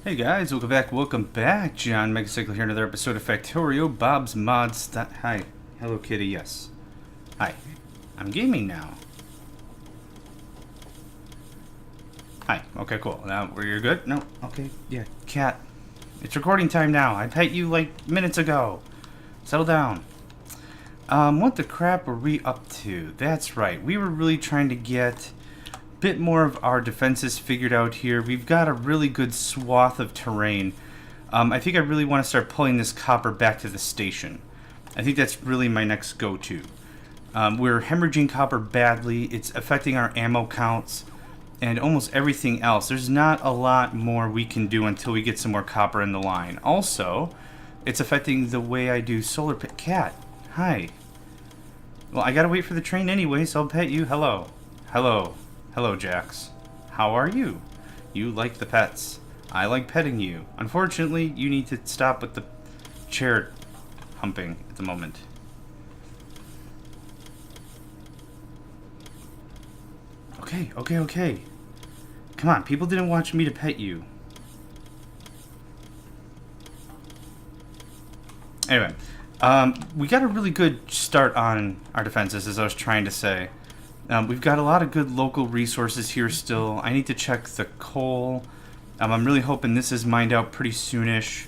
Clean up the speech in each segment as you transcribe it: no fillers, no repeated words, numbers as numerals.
Hey guys, welcome back. John Megacycle here, another episode of Factorio, Bob's Mods. Hi. Hello kitty, yes. Hi. I'm gaming now. Hi. Okay, cool. Now, you're good? No? Okay, yeah. Cat. It's recording time now. I pet you like minutes ago. Settle down. What the crap were we up to? That's right. We were really trying to get bit more of our defenses figured out here. We've got a really good swath of terrain. I think I really want to start pulling this copper back to the station. I think that's really my next go-to. We're hemorrhaging copper badly. It's affecting our ammo counts and almost everything else. There's not a lot more we can do until we get some more copper in the line. Also, it's affecting the way I do solar pit. Cat, hi. Well, I gotta wait for the train anyway, so I'll pet you. Hello. Hello. Hello, Jax. How are you? You like the pets. I like petting you. Unfortunately, you need to stop with the chair humping at the moment. Okay. Come on, people didn't watch me to pet you. Anyway, we got a really good start on our defenses, as I was trying to say. We've got a lot of good local resources here still. I need to check the coal. I'm really hoping this is mined out pretty soonish,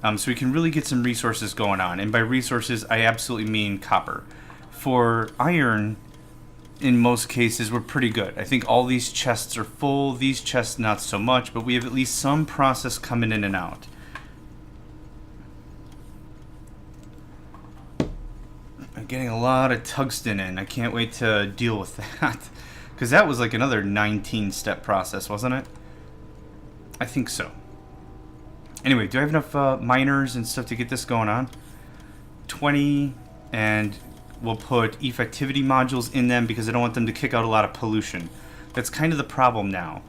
so we can really get some resources going on. And by resources, I absolutely mean copper. For iron, in most cases, we're pretty good. I think all these chests are full. These chests, not so much, but we have at least some process coming in and out. I'm getting a lot of tungsten in. I can't wait to deal with that. Because that was like another 19-step process, wasn't it? I think so. Anyway, do I have enough miners and stuff to get this going on? 20, and we'll put effectivity modules in them because I don't want them to kick out a lot of pollution. That's kind of the problem now,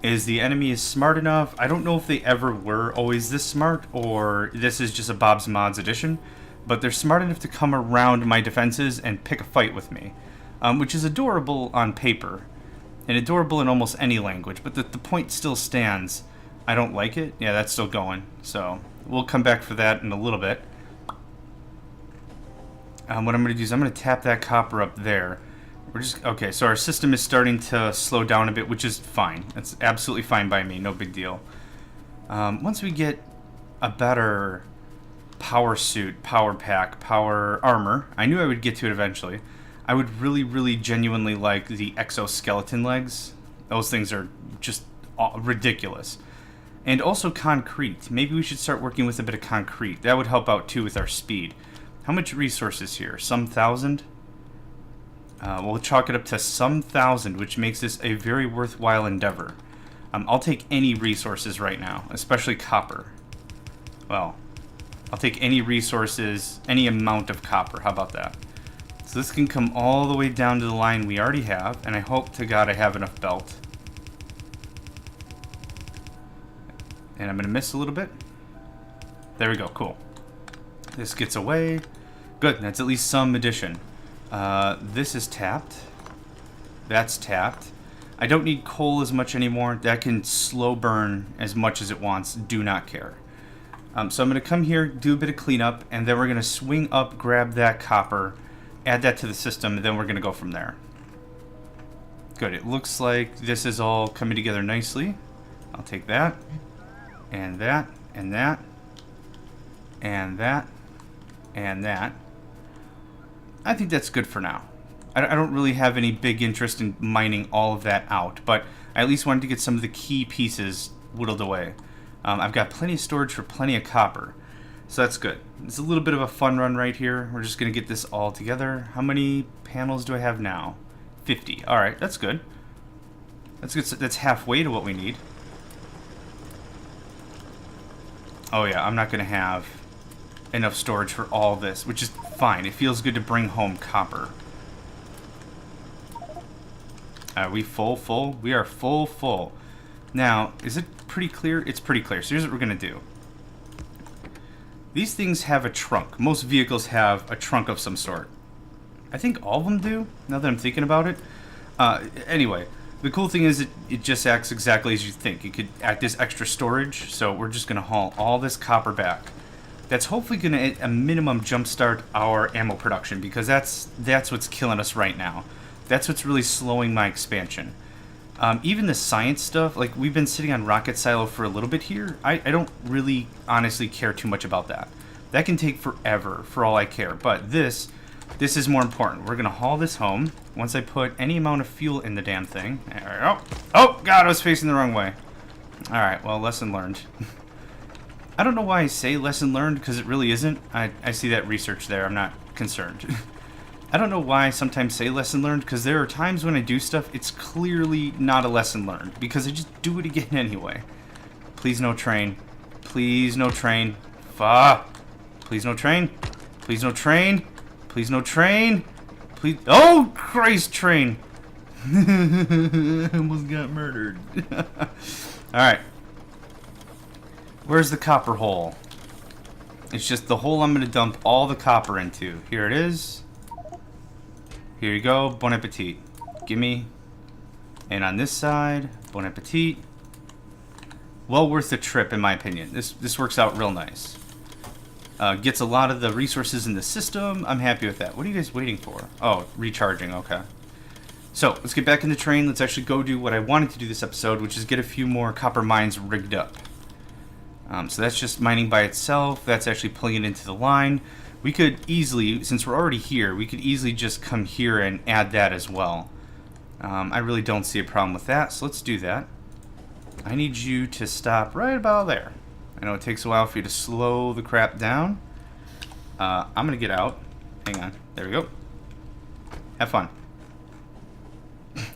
is the enemy is smart enough. I don't know if they ever were always this smart, or this is just a Bob's Mods edition. But they're smart enough to come around my defenses and pick a fight with me, which is adorable on paper, and adorable in almost any language, but the point still stands. I don't like it. Yeah, that's still going, so we'll come back for that in a little bit. What I'm going to do is I'm going to tap that copper up there. Okay, so our system is starting to slow down a bit, which is fine. That's absolutely fine by me, no big deal. Once we get a better power suit, power pack, power armor, I knew I would get to it eventually. I would really genuinely like the exoskeleton legs. Those things are just ridiculous. And also concrete. Maybe we should start working with a bit of concrete. That would help out too with our speed. How much resources here? Some thousand? We'll chalk it up to some thousand, which makes this a very worthwhile endeavor. I'll take any resources right now, especially copper. Well, I'll take any resources, any amount of copper. How about that? So this can come all the way down to the line we already have, and I hope to God I have enough belt. And I'm going to miss a little bit. There we go, cool. This gets away. Good, that's at least some addition. This is tapped. That's tapped. I don't need coal as much anymore. That can slow burn as much as it wants. Do not care. So I'm going to come here, do a bit of cleanup, and then we're going to swing up, grab that copper, add that to the system, and then we're going to go from there. Good. It looks like this is all coming together nicely. I'll take that, and that, and that, and that, and that. I think that's good for now. I don't really have any big interest in mining all of that out, but I at least wanted to get some of the key pieces whittled away. I've got plenty of storage for plenty of copper, so that's good. It's a little bit of a fun run right here. We're just going to get this all together. How many panels do I have now? 50. All right, that's good. That's good. That's halfway to what we need. Oh yeah, I'm not going to have enough storage for all this, which is fine. It feels good to bring home copper. Are we full? We are full. Now, is it pretty clear? It's pretty clear. So here's what we're going to do. These things have a trunk. Most vehicles have a trunk of some sort. I think all of them do, now that I'm thinking about it. Anyway, The cool thing is it just acts exactly as you think. It could act as extra storage, so we're just going to haul all this copper back. That's hopefully going to, at a minimum, jumpstart our ammo production, because that's what's killing us right now. That's what's really slowing my expansion. Even the science stuff, like, we've been sitting on rocket silo for a little bit here. I don't really honestly care too much about that. That can take forever, for all I care. But this is more important. We're going to haul this home. Once I put any amount of fuel in the damn thing. There we go. Oh, God, I was facing the wrong way. Alright, well, lesson learned. I don't know why I say lesson learned, because it really isn't. I see that research there. I'm not concerned. I don't know why I sometimes say lesson learned, because there are times when I do stuff, it's clearly not a lesson learned, because I just do it again anyway. Please no train. Please no train. Fuck. Please no train. Please no train. Please no train. Please. Oh, Christ, train. I almost got murdered. Alright. Where's the copper hole? It's just the hole I'm going to dump all the copper into. Here it is. Here you go. Bon appetit. Gimme. And on this side, bon appetit. Well worth the trip, in my opinion. This works out real nice. Gets a lot of the resources in the system. I'm happy with that. What are you guys waiting for? Oh, recharging. Okay. So, let's get back in the train. Let's actually go do what I wanted to do this episode, which is get a few more copper mines rigged up. So that's just mining by itself. That's actually pulling it into the line. We could easily, since we're already here, we could easily just come here and add that as well. I really don't see a problem with that, so let's do that. I need you to stop right about there. I know it takes a while for you to slow the crap down. I'm going to get out. Hang on. There we go. Have fun.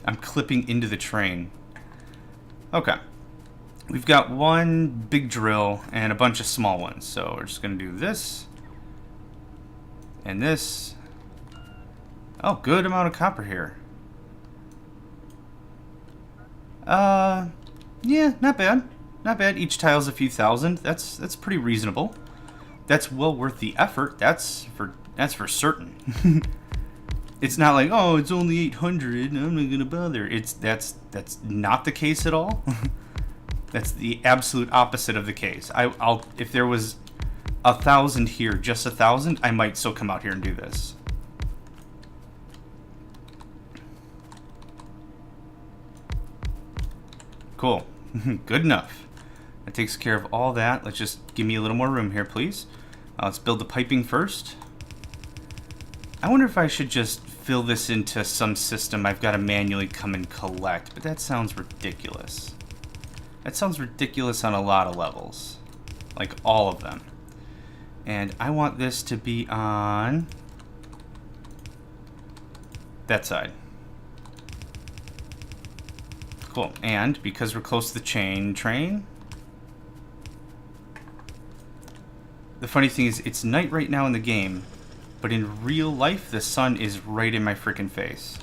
I'm clipping into the train. Okay. We've got one big drill and a bunch of small ones. So we're just going to do this. And this. Oh, good amount of copper here. Yeah, not bad. Not bad. Each tile's a few thousand. That's pretty reasonable. That's well worth the effort. That's for certain. It's not like, oh, it's only 800. I'm not gonna bother. That's not the case at all. That's the absolute opposite of the case. I'll if there was 1,000 here, just 1,000, I might still come out here and do this. Cool. Good enough. That takes care of all that. Let's just give me a little more room here, please. Let's build the piping first. I wonder if I should just fill this into some system I've got to manually come and collect, but that sounds ridiculous. That sounds ridiculous on a lot of levels. Like all of them. And I want this to be on that side. Cool. And because we're close to the train. The funny thing is, it's night right now in the game, but in real life, the sun is right in my freaking face.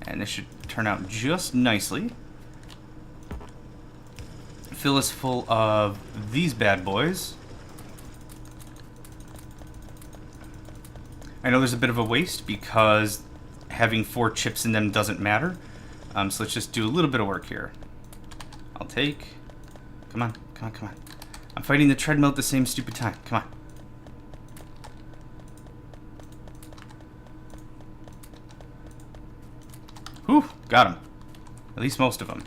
And this should turn out just nicely. Fill us full of these bad boys. I know there's a bit of a waste because having 4 chips in them doesn't matter. So let's just do a little bit of work here. I'll take... Come on, come on, come on. I'm fighting the treadmill at the same stupid time. Come on. Whew, got him. At least most of them.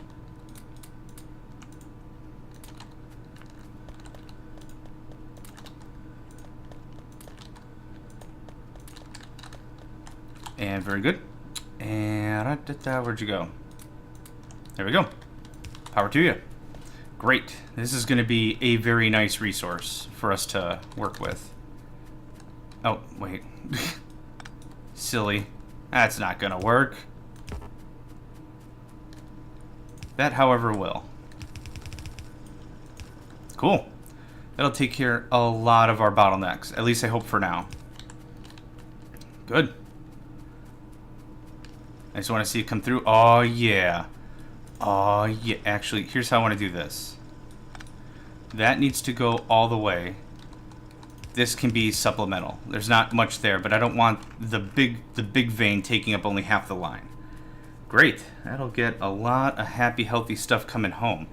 And very good. And where'd you go? There we go. Power to you. Great. This is going to be a very nice resource for us to work with. Oh, wait. Silly. That's not going to work. That, however, will. Cool. That'll take care of a lot of our bottlenecks. At least I hope for now. Good. I just want to see it come through. Oh, yeah. Oh, yeah. Actually, here's how I want to do this. That needs to go all the way. This can be supplemental. There's not much there, but I don't want the big vein taking up only half the line. Great. That'll get a lot of happy, healthy stuff coming home.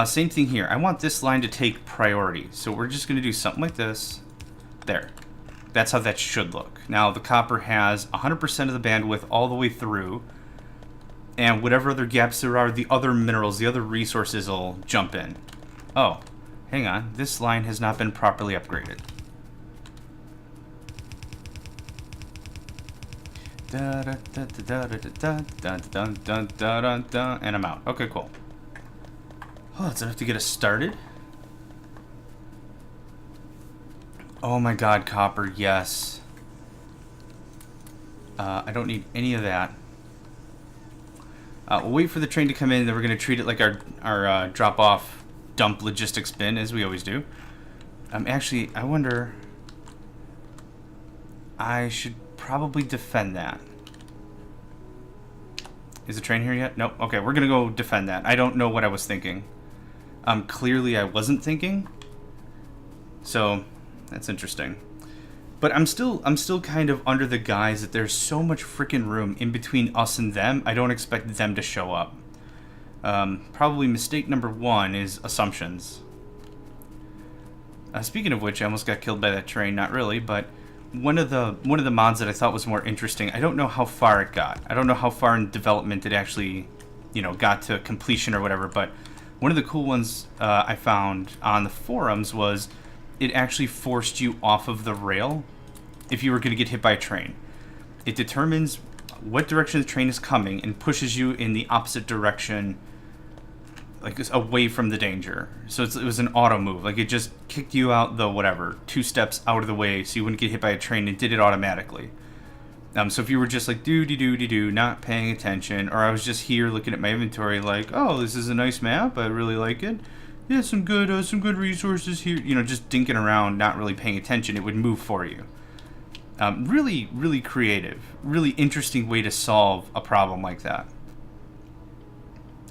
Same thing here. I want this line to take priority. So we're just going to do something like this. There. That's how that should look. Now, the copper has 100% of the bandwidth all the way through. And whatever other gaps there are, the other minerals, the other resources will jump in. Oh, hang on. This line has not been properly upgraded. And I'm out. Okay, cool. Oh, that's enough to get us started. Oh my god, copper, yes. I don't need any of that. We'll wait for the train to come in, then we're going to treat it like our drop-off dump logistics bin, as we always do. Actually, I wonder... I should probably defend that. Is the train here yet? Nope. Okay, we're going to go defend that. I don't know what I was thinking. Clearly I wasn't thinking. So, that's interesting. But I'm still kind of under the guise that there's so much freaking room in between us and them, I don't expect them to show up. Probably mistake number one is assumptions. Speaking of which, I almost got killed by that train. Not really, but one of the mods that I thought was more interesting, I don't know how far it got. I don't know how far in development it actually, got to completion or whatever, but one of the cool ones I found on the forums was it actually forced you off of the rail if you were going to get hit by a train. It determines what direction the train is coming and pushes you in the opposite direction, like away from the danger. So it was an auto move. Like it just kicked you out the 2 steps out of the way so you wouldn't get hit by a train. It did it automatically. So if you were just like do not paying attention, or I was just here looking at my inventory like, oh, this is a nice map, I really like it. Yeah, some good resources here. Just dinking around, not really paying attention. It would move for you. Really, really creative. Really interesting way to solve a problem like that.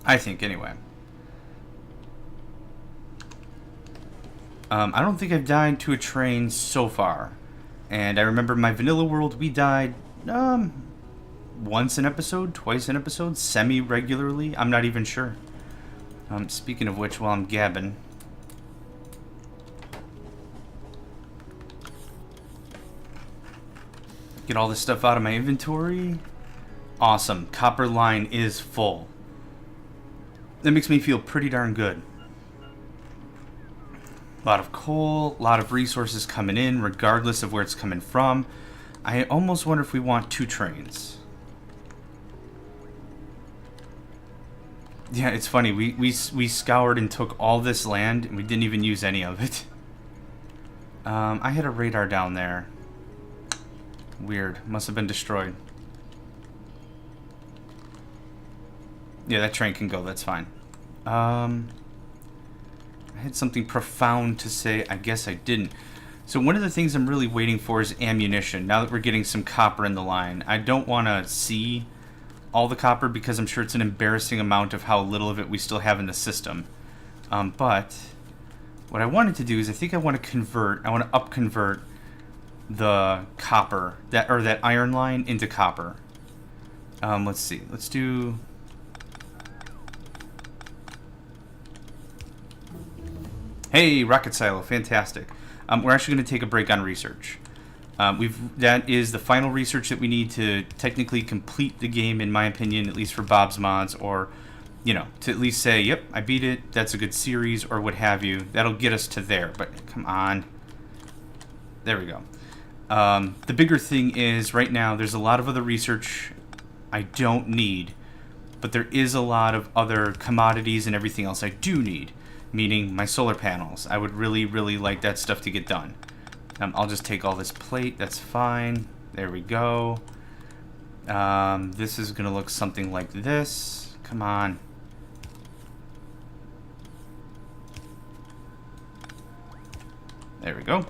I think, anyway. I don't think I've died to a train so far. And I remember my vanilla world, we died once an episode, twice an episode, semi-regularly. I'm not even sure. Speaking of which, while I'm gabbing, get all this stuff out of my inventory. Awesome. Copper line is full. That makes me feel pretty darn good. A lot of coal, a lot of resources coming in, regardless of where it's coming from. I almost wonder if we want 2 trains. Yeah, it's funny. We scoured and took all this land, and we didn't even use any of it. I had a radar down there. Weird. Must have been destroyed. Yeah, that train can go. That's fine. I had something profound to say. I guess I didn't. So one of the things I'm really waiting for is ammunition. Now that we're getting some copper in the line, I don't want to see all the copper because I'm sure it's an embarrassing amount of how little of it we still have in the system. But what I wanted to do is I think I want to up-convert the copper, that iron line into copper. Let's see. Let's do... Hey, rocket silo, fantastic. We're actually going to take a break on research. That is the final research that we need to technically complete the game, in my opinion, at least for Bob's Mods, or, to at least say, yep, I beat it, that's a good series, or what have you. That'll get us to there, but come on. There we go. The bigger thing is, right now, there's a lot of other research I don't need, but there is a lot of other commodities and everything else I do need, meaning my solar panels. I would really, really like that stuff to get done. I'll just take all this plate, that's fine. There we go. This is going to look something like this. Come on. There we go.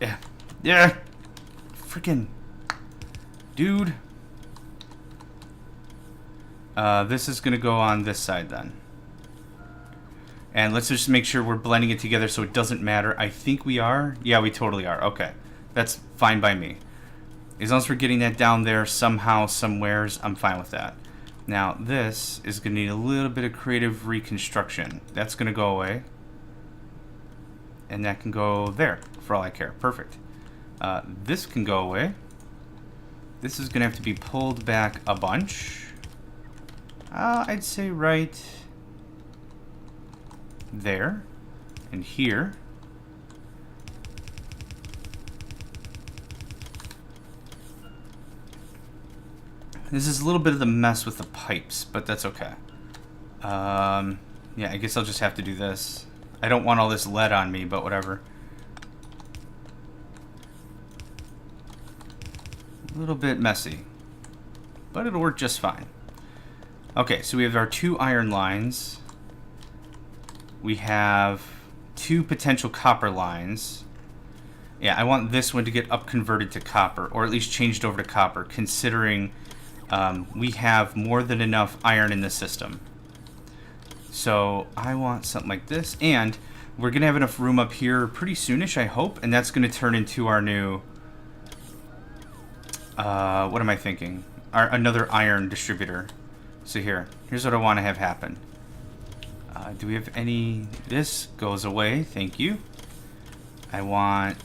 Yeah. Yeah. Freaking. Dude. This is going to go on this side then. And let's just make sure we're blending it together so it doesn't matter. I think we are. Yeah, we totally are. Okay. That's fine by me. As long as we're getting that down there somehow, somewheres, I'm fine with that. Now, this is going to need a little bit of creative reconstruction. That's going to go away. And that can go there, for all I care. Perfect. This can go away. This is going to have to be pulled back a bunch. I'd say right there and here. This is a little bit of the mess with the pipes, but that's okay. Yeah, I guess I'll just have to do this. I don't want all this lead on me, but whatever. A little bit messy, but it'll work just fine. Okay, so we have our 2 iron lines. We have 2 potential copper lines. Yeah, I want this one to get up converted to copper, or at least changed over to copper, considering we have more than enough iron in the system. So I want something like this, and we're going to have enough room up here pretty soonish, I hope, and that's going to turn into our new... what am I thinking? Another iron distributor. So here's what I want to have happen. Do we have any... This goes away, thank you. I want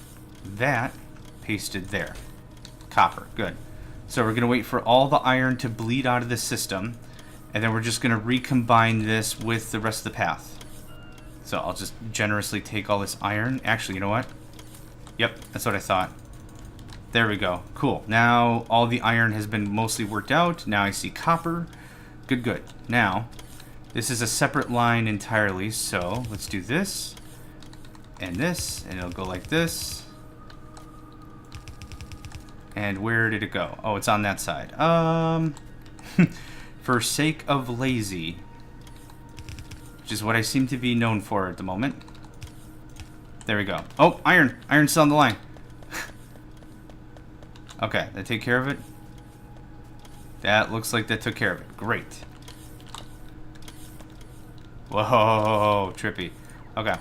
that pasted there. Copper, good. So we're going to wait for all the iron to bleed out of the system, and then we're just going to recombine this with the rest of the path. So I'll just generously take all this iron. Actually, you know what? Yep, that's what I thought. There we go. Cool. Now all the iron has been mostly worked out. Now I see copper. Good, good. Now, this is a separate line entirely, so let's do this and this, and it'll go like this. And where did it go? Oh, it's on that side. For sake of lazy, which is what I seem to be known for at the moment. There we go. Oh, iron. Iron's still on the line. Okay, that take care of it? That looks like that took care of it. Great. Whoa, trippy. Okay.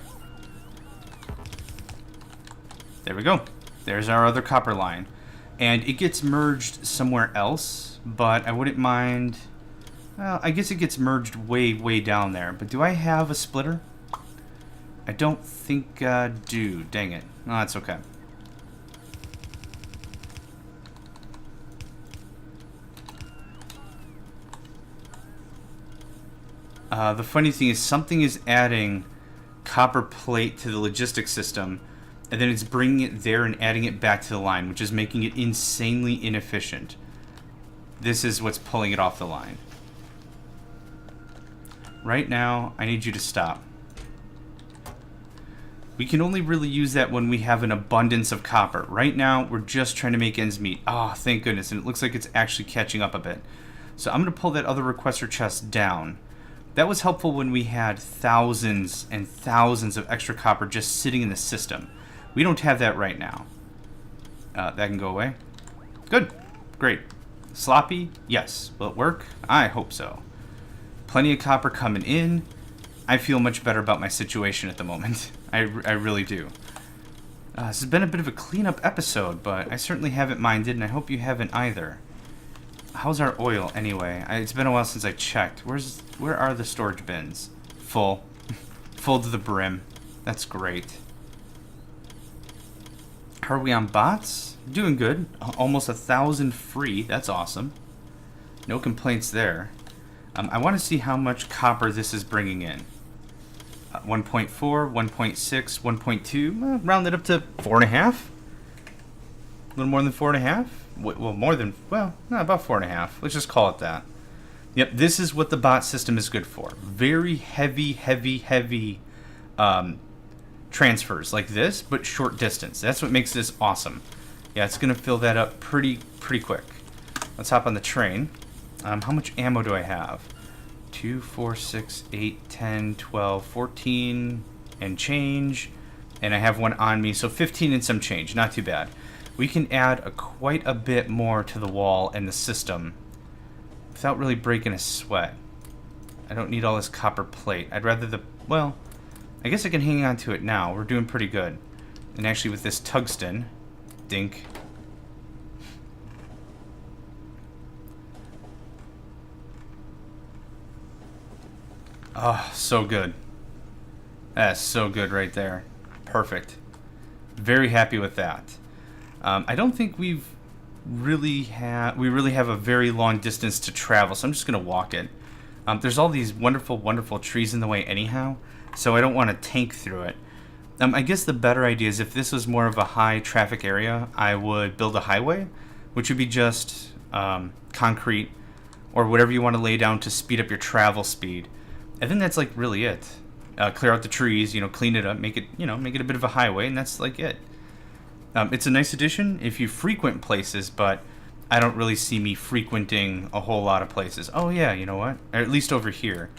There we go. There's our other copper line. And it gets merged somewhere else, but I wouldn't mind... Well, I guess it gets merged way, way down there. But do I have a splitter? I don't think I do. Dang it. No, that's okay. The funny thing is something is adding copper plate to the logistics system, and then it's bringing it there and adding it back to the line, which is making it insanely inefficient. This is what's pulling it off the line. Right now, I need you to stop. We can only really use that when we have an abundance of copper. Right now, we're just trying to make ends meet. Oh, thank goodness, and it looks like it's actually catching up a bit. So I'm going to pull that other requester chest down. That was helpful when we had thousands and thousands of extra copper just sitting in the system. We don't have that right now. That can go away. Good. Great. Sloppy? Yes. Will it work? I hope so. Plenty of copper coming in. I feel much better about my situation at the moment. I really do. This has been a bit of a cleanup episode, but I certainly haven't minded, and I hope you haven't either. How's our oil, anyway? It's been a while since I checked. Where are the storage bins? Full. Full to the brim. That's great. How are we on bots? Doing good. Almost 1,000 free. That's awesome. No complaints there. I want to see how much copper this is bringing in. 1.4, 1.6, 1.2. Round it up to 4.5. A little more than 4.5. Well, more than, well, no, about 4.5. Let's just call it that. Yep, this is what the bot system is good for. Very heavy, heavy, heavy transfers like this, but short distance. That's what makes this awesome. Yeah, it's going to fill that up pretty quick. Let's hop on the train. How much ammo do I have? 2, 4, 6, 8, 10, 12, 14, and change. And I have one on me, so 15 and some change. Not too bad. We can add quite a bit more to the wall and the system without really breaking a sweat. I don't need all this copper plate. I'd rather well, I guess I can hang on to it now. We're doing pretty good. And actually with this tungsten, dink. Oh, so good. That's so good right there. Perfect. Very happy with that. I don't think we really have a very long distance to travel, so I'm just gonna walk it. There's all these wonderful, wonderful trees in the way anyhow, so I don't want to tank through it. I guess the better idea is if this was more of a high traffic area, I would build a highway, which would be just concrete or whatever you want to lay down to speed up your travel speed. I think that's like really it. Clear out the trees, clean it up, make it a bit of a highway, and that's like it. It's a nice addition if you frequent places, but I don't really see me frequenting a whole lot of places. Oh yeah, you know what? Or at least over here.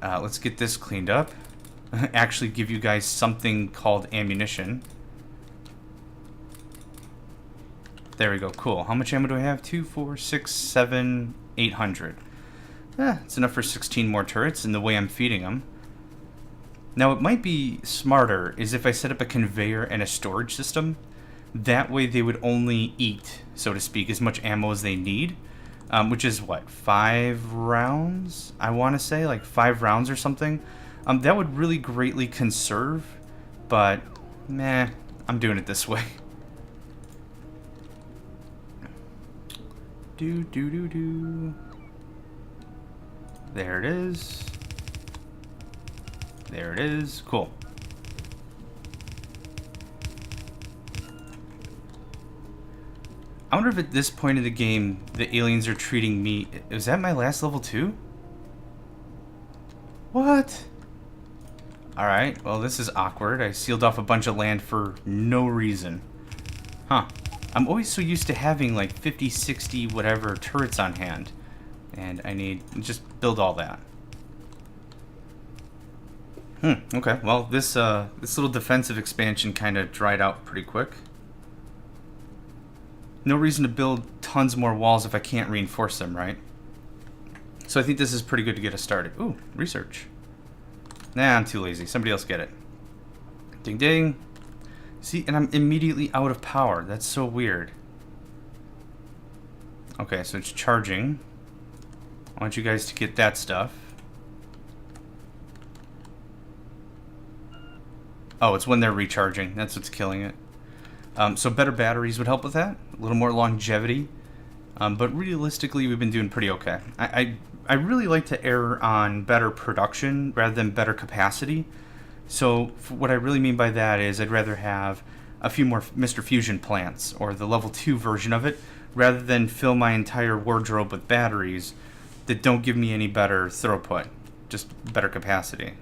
Let's get this cleaned up. Actually give you guys something called ammunition. There we go, cool. How much ammo do I have? 2, 4, 6, 7, 800. It's enough for 16 more turrets in the way I'm feeding them. Now, it might be smarter is if I set up a conveyor and a storage system. That way they would only eat, so to speak, as much ammo as they need. Which is, what, 5 rounds? I want to say, like 5 rounds or something. That would really greatly conserve, but, meh, I'm doing it this way. Do. There it is. There it is. Cool. I wonder if at this point of the game the aliens are treating me... Is that my last level 2? What? Alright, well this is awkward. I sealed off a bunch of land for no reason. Huh. I'm always so used to having like 50, 60, whatever turrets on hand. And I need... just build all that. Okay. Well, this little defensive expansion kind of dried out pretty quick. No reason to build tons more walls if I can't reinforce them, right? So I think this is pretty good to get us started. Ooh, research. Nah, I'm too lazy. Somebody else get it. Ding ding. See, and I'm immediately out of power. That's so weird. Okay, so it's charging. I want you guys to get that stuff. Oh, it's when they're recharging. That's what's killing it. So better batteries would help with that. A little more longevity. But realistically, we've been doing pretty okay. I really like to err on better production rather than better capacity. So what I really mean by that is I'd rather have a few more Mr. Fusion plants or the level 2 version of it rather than fill my entire wardrobe with batteries that don't give me any better throughput, just better capacity.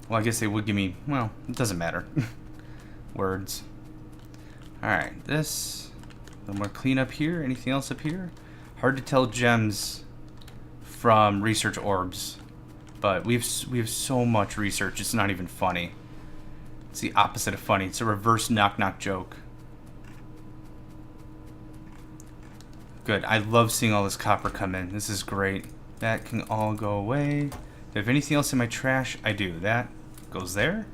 Well, I guess they would give me... Well, it doesn't matter. Words. Alright, this... A little more clean up here. Anything else up here? Hard to tell gems from research orbs. But we have so much research, it's not even funny. It's the opposite of funny. It's a reverse knock-knock joke. Good. I love seeing all this copper come in. This is great. That can all go away. Do I have anything else in my trash? I do. That goes there.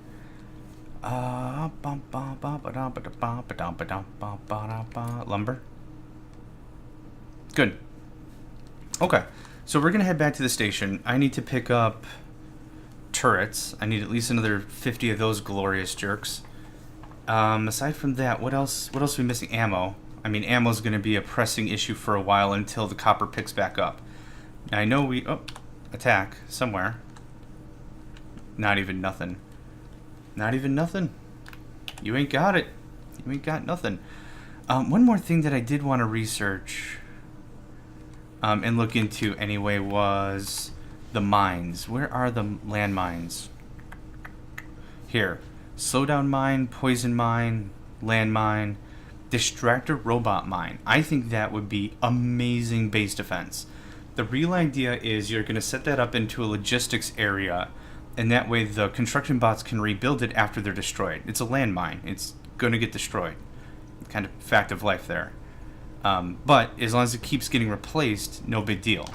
Lumber. Good. Okay. So we're going to head back to the station. I need to pick up turrets. I need at least another 50 of those glorious jerks. Aside from that, what else are we missing? Ammo. I mean, ammo is going to be a pressing issue for a while until the copper picks back up. Now, I know we... Oh, attack somewhere. Not even nothing. Not even nothing. You ain't got it. You ain't got nothing. One more thing that I did want to research and look into anyway was the mines. Where are the landmines? Here. Slowdown mine, poison mine, landmine, distractor robot mine. I think that would be amazing base defense. The real idea is you're going to set that up into a logistics area, and that way the construction bots can rebuild it after they're destroyed. It's a landmine. It's going to get destroyed. Kind of fact of life there. But as long as it keeps getting replaced, no big deal.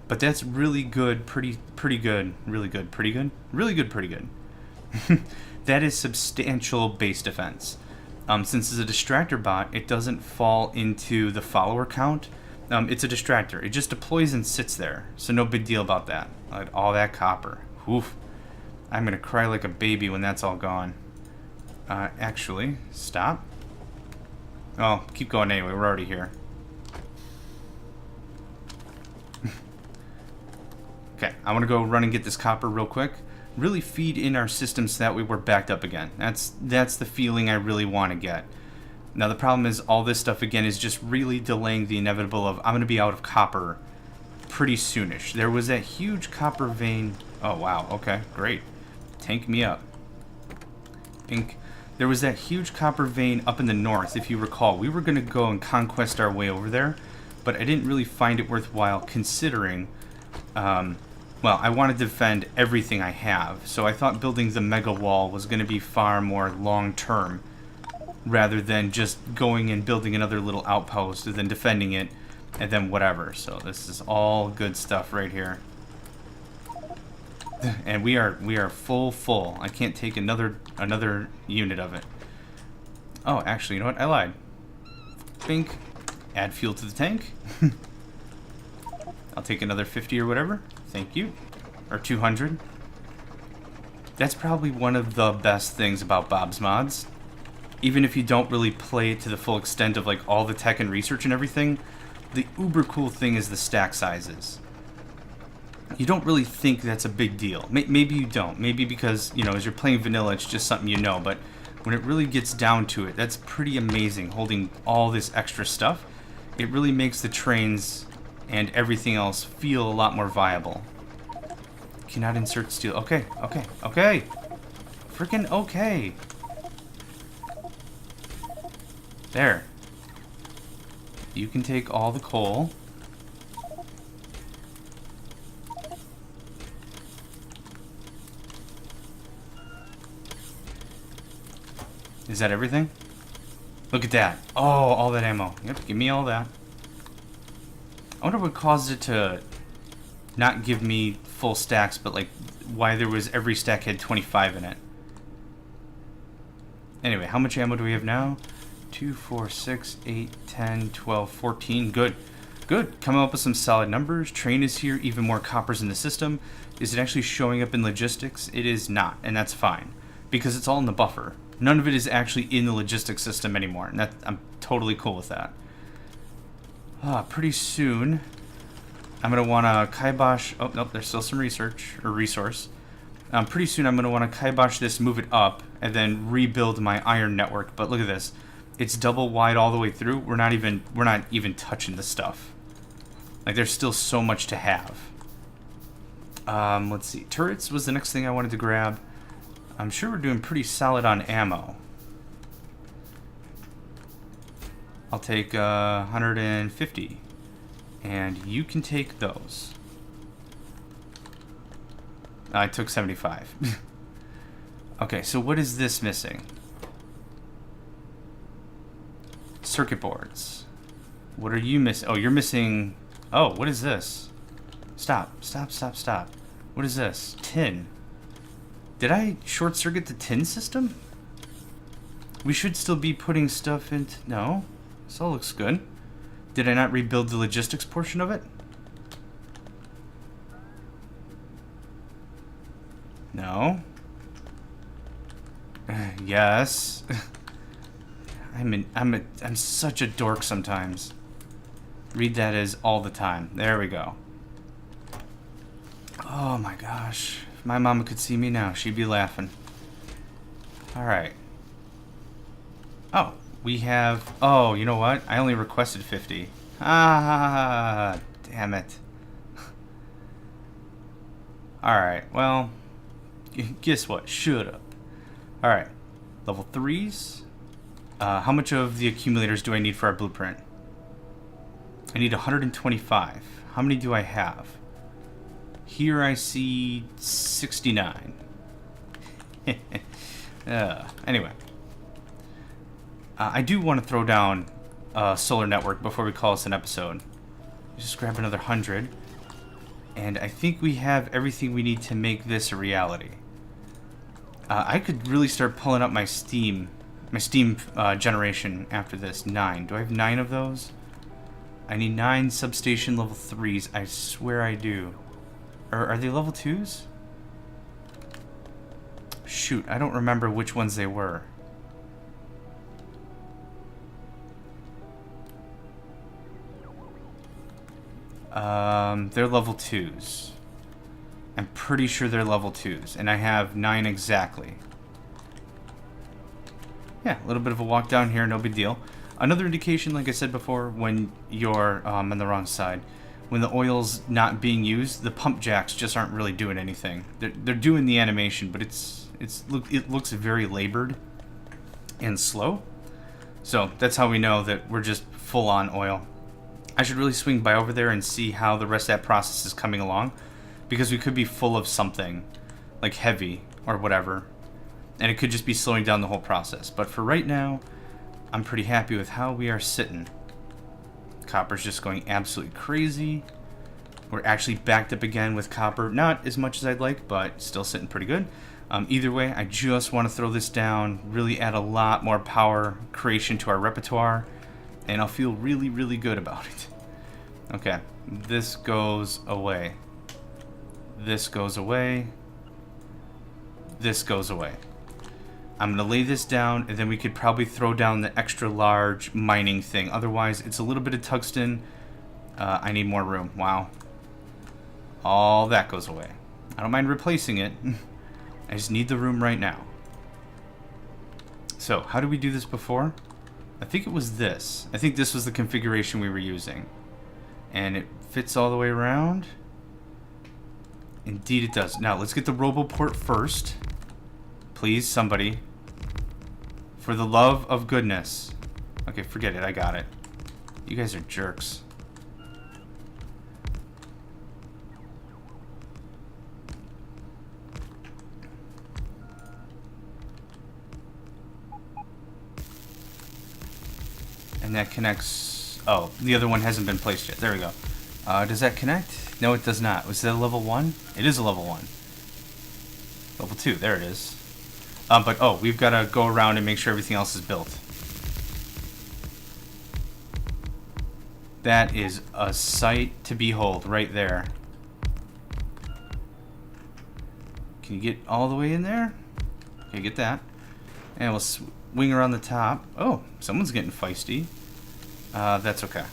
But that's really good, pretty good, really good, pretty good, really good, pretty good. That is substantial base defense. Since it's a distractor bot, it doesn't fall into the follower count It's a distractor. It just deploys and sits there, so no big deal about that. Like, all that copper. Oof. I'm gonna cry like a baby when that's all gone. Actually, stop. Oh, keep going anyway. We're already here. Okay, I want to go run and get this copper real quick. Really feed in our system so that way we're backed up again. That's the feeling I really want to get. Now the problem is all this stuff again is just really delaying the inevitable of I'm going to be out of copper pretty soonish. There was that huge copper vein. Oh wow, okay, great. Tank me up. Pink. There was that huge copper vein up in the north, if you recall. We were going to go and conquest our way over there, but I didn't really find it worthwhile considering, well, I want to defend everything I have, so I thought building the mega wall was going to be far more long-term, rather than just going and building another little outpost and then defending it, and then whatever. So this is all good stuff right here. And we are full. I can't take another unit of it. Oh, actually, you know what? I lied. Bink. Add fuel to the tank. I'll take another 50 or whatever. Thank you. Or 200. That's probably one of the best things about Bob's Mods. Even if you don't really play it to the full extent of like all the tech and research and everything, the uber cool thing is the stack sizes. You don't really think that's a big deal. Maybe you don't. Maybe because, you know, as you're playing vanilla, it's just something you know. But when it really gets down to it, that's pretty amazing, holding all this extra stuff. It really makes the trains and everything else feel a lot more viable. Cannot insert steel. Okay. Freaking okay. There. You can take all the coal. Is that everything? Look at that. Oh, all that ammo. Yep, give me all that. I wonder what caused it to not give me full stacks, but like why there was every stack had 25 in it. Anyway, how much ammo do we have now? 2, 4, 6, 8, 10, 12, 14. Good. Good. Coming up with some solid numbers. Train is here. Even more coppers in the system. Is it actually showing up in logistics? It is not, and that's fine. Because it's all in the buffer. None of it is actually in the logistics system anymore, and I'm totally cool with that. Pretty soon, I'm going to want to kibosh... Oh, nope, there's still some research, or resource. Pretty soon I'm going to want to kibosh this, move it up, and then rebuild my iron network. But look at this. It's double wide all the way through. We're not even touching the stuff. Like, there's still so much to have. Let's see. Turrets was the next thing I wanted to grab. I'm sure we're doing pretty solid on ammo. I'll take 150. And you can take those. I took 75. Okay, so what is this missing? Circuit boards. What are you missing? Oh, you're missing... Oh, what is this? Stop. What is this? Tin. Did I short circuit the tin system? We should still be putting stuff into... No. This all looks good. Did I not rebuild the logistics portion of it? No. Yes. I'm such a dork sometimes. Read that as all the time. There we go. Oh my gosh. If my mama could see me now, she'd be laughing. Alright. Oh, we have... Oh, you know what? I only requested 50. Ah, damn it. Alright, well... Guess what? Shut up. Alright. Level 3s. How much of the accumulators do I need for our blueprint? I need 125. How many do I have? Here I see 69. Anyway. I do want to throw down a solar network before we call this an episode. Just grab another 100. And I think we have everything we need to make this a reality. I could really start pulling up my Steam generation after this. 9. Do I have 9 of those? I need 9 substation level 3s. I swear I do. Or are they level 2s? Shoot, I don't remember which ones they were. They're level 2s. I'm pretty sure they're level 2s, and I have 9 exactly. Yeah, a little bit of a walk down here, no big deal. Another indication, like I said before, when you're on the wrong side, when the oil's not being used, the pump jacks just aren't really doing anything. They're doing the animation, but it looks very labored and slow. So that's how we know that we're just full on oil. I should really swing by over there and see how the rest of that process is coming along, because we could be full of something like heavy or whatever, and it could just be slowing down the whole process. But for right now, I'm pretty happy with how we are sitting. Copper's just going absolutely crazy. We're actually backed up again with copper. Not as much as I'd like, but still sitting pretty good. Either way, I just want to throw this down, really add a lot more power creation to our repertoire, and I'll feel really, really good about it. Okay, this goes away. This goes away. This goes away. I'm going to lay this down, and then we could probably throw down the extra large mining thing. Otherwise, it's a little bit of tungsten. I need more room. Wow. All that goes away. I don't mind replacing it. I just need the room right now. So, how did we do this before? I think it was this. I think this was the configuration we were using. And it fits all the way around. Indeed it does. Now, let's get the RoboPort first. Please, somebody. For the love of goodness. Okay, forget it. I got it. You guys are jerks. And that connects... Oh, the other one hasn't been placed yet. There we go. Does that connect? No, it does not. Was that a level 1? It is a level 1. Level 2. There it is. But, oh, we've got to go around and make sure everything else is built. That is a sight to behold right there. Can you get all the way in there? Okay, get that. And we'll swing around the top. Oh, someone's getting feisty. That's okay.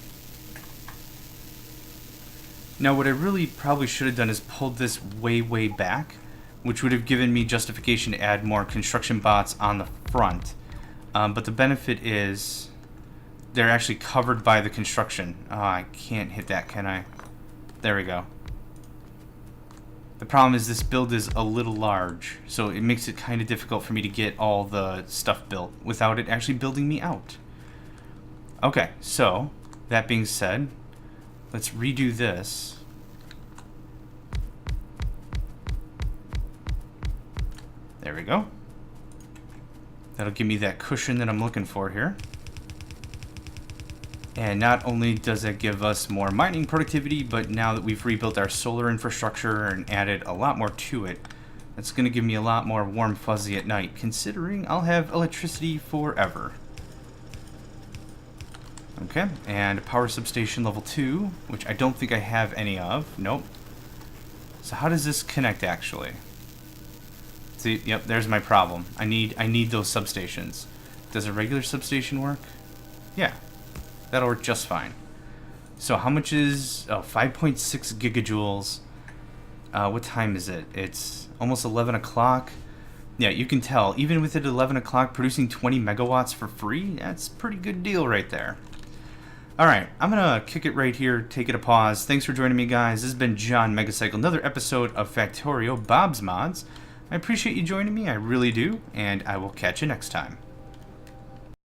Now, what I really probably should have done is pulled this way, way back, which would have given me justification to add more construction bots on the front. But the benefit is they're actually covered by the construction. Oh, I can't hit that, can I? There we go. The problem is this build is a little large, so it makes it kind of difficult for me to get all the stuff built without it actually building me out. Okay, so that being said, let's redo this. There we go. That'll give me that cushion that I'm looking for here. And not only does that give us more mining productivity, but now that we've rebuilt our solar infrastructure and added a lot more to it, that's going to give me a lot more warm fuzzy at night, considering I'll have electricity forever. Okay, and power substation level 2, which I don't think I have any of. Nope. So how does this connect actually? See, yep, there's my problem. I need those substations. Does a regular substation work? Yeah. That'll work just fine. So how much is... Oh, 5.6 gigajoules. What time is it? It's almost 11 o'clock. Yeah, you can tell. Even with it at 11 o'clock, producing 20 megawatts for free, that's a pretty good deal right there. Alright, I'm going to kick it right here, take it a pause. Thanks for joining me, guys. This has been John Megacycle, another episode of Factorio, Bob's Mods. I appreciate you joining me, I really do, and I will catch you next time.